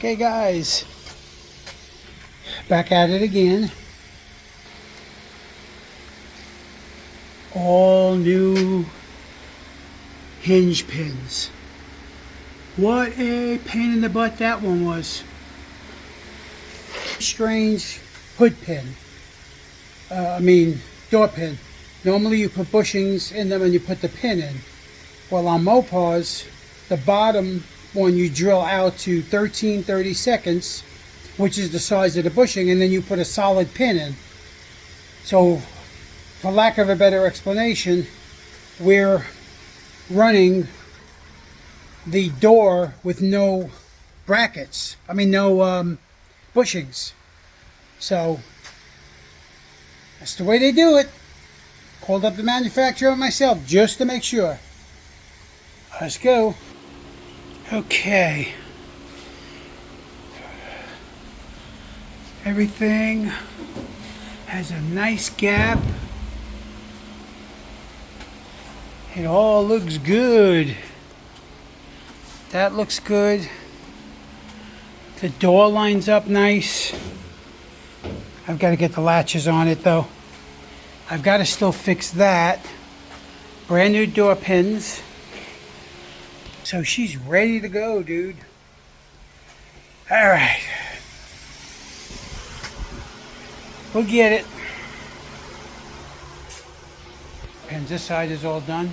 Okay guys, back at it again. All new hinge pins. What a pain in the butt that one was. Strange hood pin. Door pin. Normally you put bushings in them and you put the pin in. Well, on Mopars, the bottom one you drill out to 13/32, which is the size of the bushing, and then you put a solid pin in. So, for lack of a better explanation, we're running the door with no brackets. No bushings. So, that's the way they do it. Called up the manufacturer myself just to make sure. Let's go. Okay. Everything has a nice gap. It all looks good. That looks good. The door lines up nice. I've got to get the latches on it though. I've got to still fix that. Brand new door pins. So she's ready to go, dude. All right. We'll get it. Pins this side is all done.